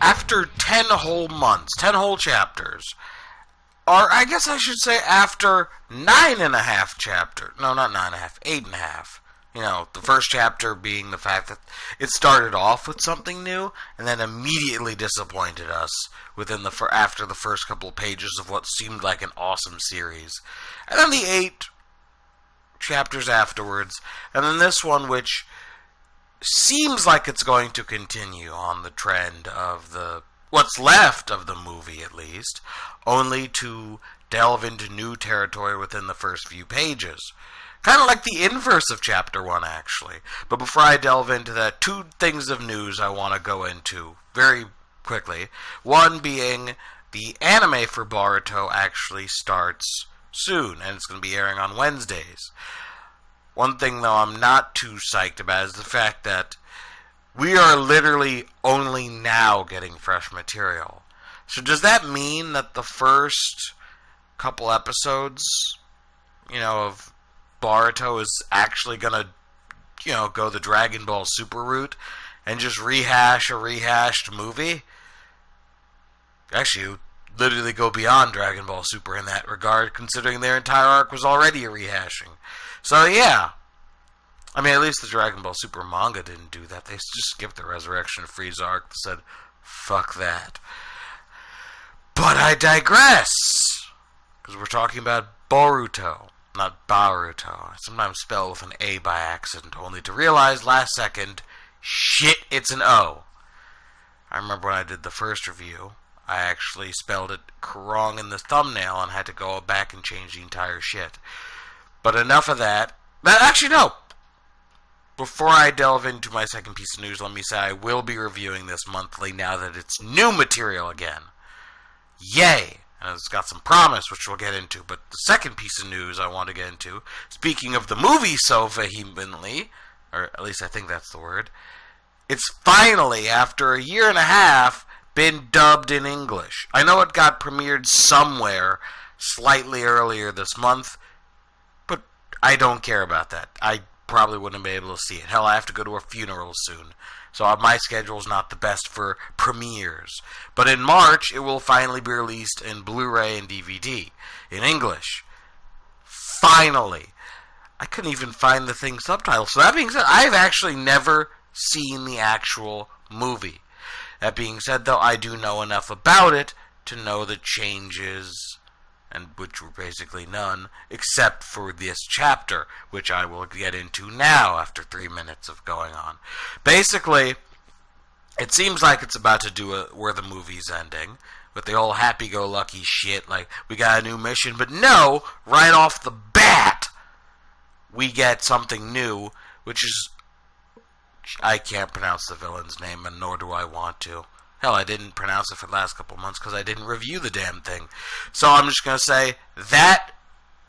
after 10 whole months, 10 whole chapters, or I guess I should say after 9.5 chapters. No, not 9.5, 8.5. You know, the first chapter being the fact that it started off with something new and then immediately disappointed us after the first couple of pages of what seemed like an awesome series. And then the 8 chapters afterwards, and then this one, which seems like it's going to continue on the trend of what's left of the movie, at least, only to delve into new territory within the first few pages. Kind of like the inverse of Chapter 1, actually. But before I delve into that, 2 things of news I want to go into very quickly. One being the anime for Boruto actually starts soon, and it's going to be airing on Wednesdays. One thing, though, I'm not too psyched about is the fact that we are literally only now getting fresh material. So does that mean that the first couple episodes, of Boruto is actually going to, go the Dragon Ball Super route and just rehash a rehashed movie? Actually, you literally go beyond Dragon Ball Super in that regard, considering their entire arc was already a rehashing. So, yeah. I mean, at least the Dragon Ball Super manga didn't do that. They just skipped the Resurrection of Frieza arc and said, fuck that. But I digress. Because we're talking about Boruto, not Boruto. I sometimes spell with an A by accident, only to realize last second, shit, it's an O. I remember when I did the first review, I actually spelled it wrong in the thumbnail and had to go back and change the entire shit. But enough of that. Actually, no. Before I delve into my second piece of news, let me say I will be reviewing this monthly now that it's new material again. Yay! And it's got some promise, which we'll get into. But the second piece of news I want to get into, speaking of the movie so vehemently, or at least I think that's the word, it's finally, after a year and a half, been dubbed in English. I know it got premiered somewhere slightly earlier this month, but I don't care about that. I probably wouldn't be able to see it. Hell, I have to go to a funeral soon, so my schedule's not the best for premieres. But in March, it will finally be released in Blu-ray and DVD in English. Finally. I couldn't even find the thing subtitled. So that being said, I've actually never seen the actual movie. That being said, though, I do know enough about it to know the changes, and which were basically none, except for this chapter, which I will get into now after 3 minutes of going on. Basically, it seems like it's about to do where the movie's ending, with the whole happy-go-lucky shit, like, we got a new mission, but no, right off the bat, we get something new, which is, I can't pronounce the villain's name, and nor do I want to. Hell, I didn't pronounce it for the last couple months because I didn't review the damn thing. So I'm just going to say, that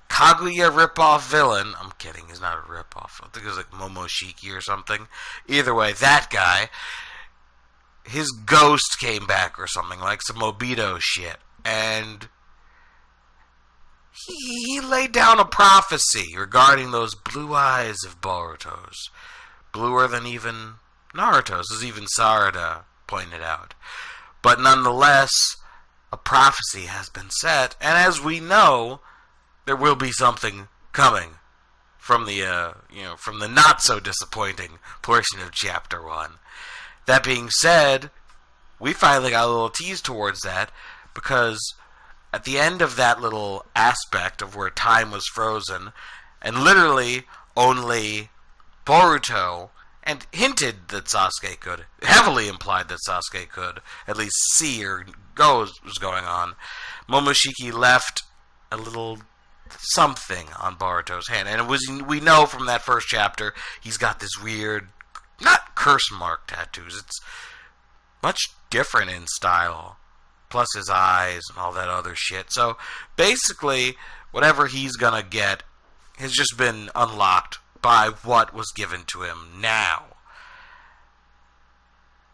Kaguya ripoff villain, I'm kidding, he's not a ripoff. I think it was like Momoshiki or something. Either way, that guy, his ghost came back or something, like some Obito shit. And he laid down a prophecy regarding those blue eyes of Boruto's. Bluer than even Naruto's, as even Sarada pointed out. But nonetheless, a prophecy has been set, and as we know, there will be something coming from the from the not so disappointing portion of Chapter 1. That being said, we finally got a little tease towards that, because at the end of that little aspect of where time was frozen, and literally only Boruto, and hinted that Sasuke could, heavily implied that Sasuke could, at least see or go what was going on, Momoshiki left a little something on Boruto's hand. And we know from that first chapter, he's got this weird, not curse mark tattoos, it's much different in style, plus his eyes and all that other shit. So, basically, whatever he's gonna get has just been unlocked by what was given to him now.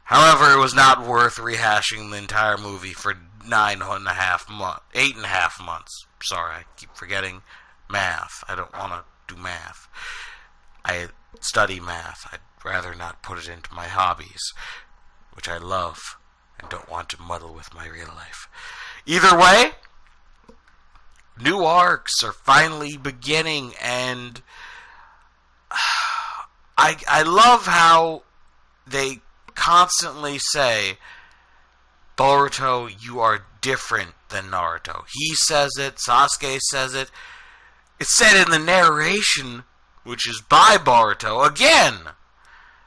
However, it was not worth rehashing the entire movie for 8.5 months. Sorry, I keep forgetting math. I don't want to do math. I study math. I'd rather not put it into my hobbies, which I love. and don't want to muddle with my real life. Either way, new arcs are finally beginning, and I love how they constantly say, Boruto, you are different than Naruto. He says it, Sasuke says it. It's said in the narration, which is by Boruto, again.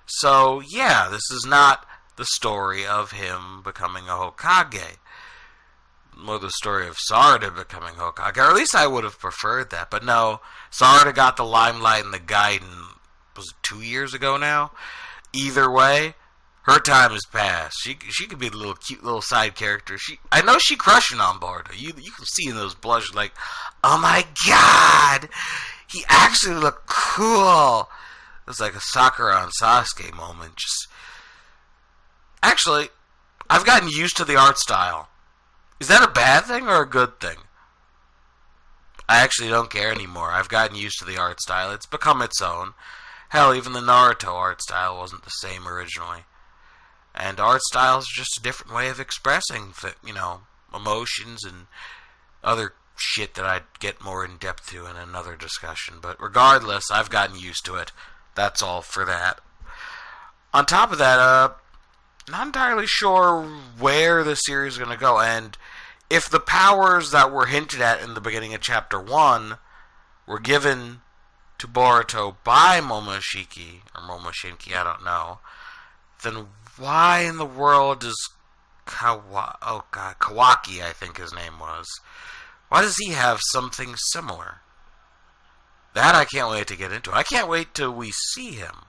So, yeah, this is not the story of him becoming a Hokage. More the story of Sarada becoming Hokage. Or at least I would have preferred that. But no, Sarada got the limelight and the Gaiden, was it 2 years ago now? Either way, her time has passed. She could be a little cute little side character. I know she crushing on Boruto. You can see in those blushes like, oh my god, he actually looked cool. It was like a Sakura and Sasuke moment. Actually, I've gotten used to the art style. Is that a bad thing or a good thing? I actually don't care anymore. I've gotten used to the art style. It's become its own. Hell, even the Naruto art style wasn't the same originally. And art style is just a different way of expressing, emotions and other shit that I'd get more in depth to in another discussion. But regardless, I've gotten used to it. That's all for that. On top of that, not entirely sure where the series is going to go. And if the powers that were hinted at in the beginning of Chapter 1 were given to Boruto by Momoshiki, or Momoshinki, I don't know, then why in the world does Kawaki, I think his name was, why does he have something similar? That I can't wait to get into. I can't wait till we see him.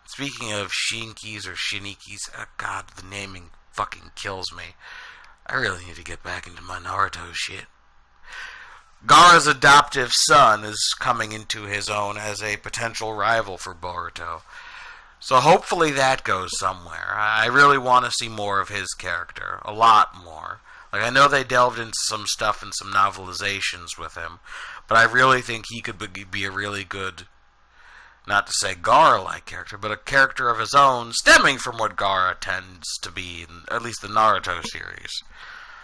Speaking of Shinkis or Shinikis, oh god, the naming fucking kills me. I really need to get back into my Naruto shit. Gaara's adoptive son is coming into his own as a potential rival for Boruto. So hopefully that goes somewhere. I really want to see more of his character. A lot more. Like, I know they delved into some stuff in some novelizations with him, but I really think he could be a really good, not to say Gaara-like character, but a character of his own, stemming from what Gaara tends to be, in at least the Naruto series.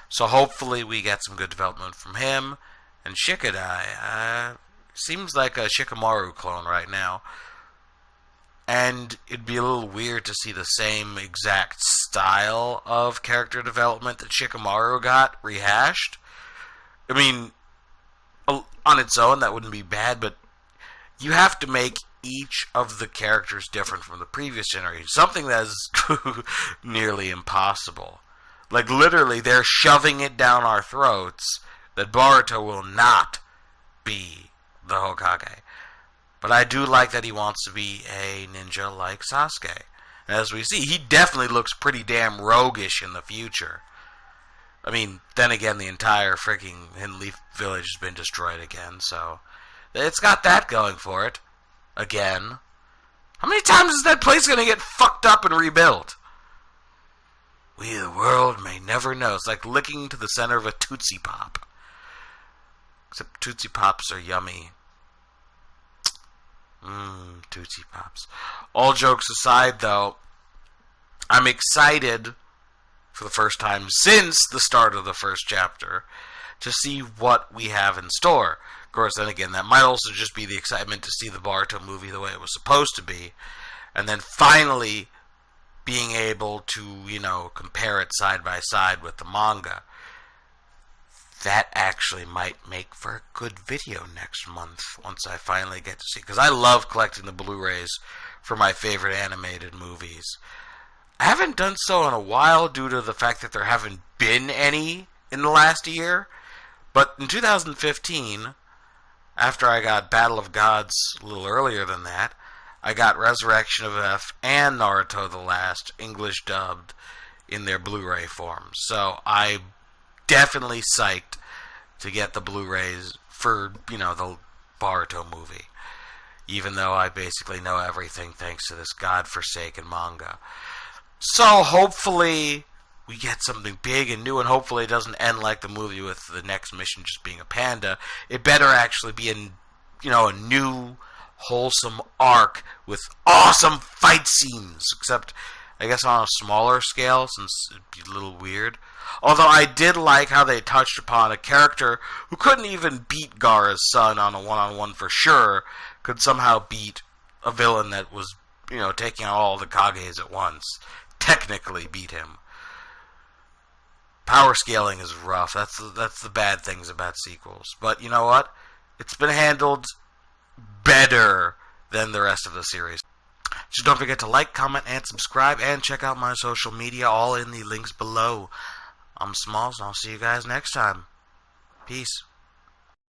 So hopefully we get some good development from him. And Shikadai, seems like a Shikamaru clone right now. And it'd be a little weird to see the same exact style of character development that Shikamaru got rehashed. I mean, on its own, that wouldn't be bad, but you have to make each of the characters different from the previous generation. Something that is nearly impossible. Like, literally, they're shoving it down our throats that Boruto will not be the Hokage. But I do like that he wants to be a ninja like Sasuke. And as we see, he definitely looks pretty damn roguish in the future. I mean, then again, the entire freaking Hidden Leaf Village has been destroyed again, so it's got that going for it. Again. How many times is that place going to get fucked up and rebuilt? We, the world, may never know. It's like licking to the center of a Tootsie Pop. Except Tootsie Pops are yummy. Tootsie Pops. All jokes aside, though, I'm excited for the first time since the start of the first chapter to see what we have in store. Of course, then again, that might also just be the excitement to see the Boruto movie the way it was supposed to be. And then finally being able to, compare it side by side with the manga. That actually might make for a good video next month once I finally get to see. Because I love collecting the Blu-rays for my favorite animated movies. I haven't done so in a while due to the fact that there haven't been any in the last year. But in 2015, after I got Battle of Gods a little earlier than that, I got Resurrection of F and Naruto the Last English dubbed in their Blu-ray form. So I definitely psyched to get the Blu-rays for, the Boruto movie. Even though I basically know everything thanks to this godforsaken manga. So hopefully we get something big and new, and hopefully it doesn't end like the movie with the next mission just being a panda. It better actually be a new, wholesome arc with awesome fight scenes. Except I guess on a smaller scale, since it'd be a little weird. Although I did like how they touched upon a character who couldn't even beat Gaara's son on a one-on-one for sure, could somehow beat a villain that was, taking out all the Kages at once. Technically beat him. Power scaling is rough. That's the bad things about sequels. But you know what? It's been handled better than the rest of the series. So don't forget to like, comment, and subscribe, and check out my social media, all in the links below. I'm Smalls, and I'll see you guys next time. Peace.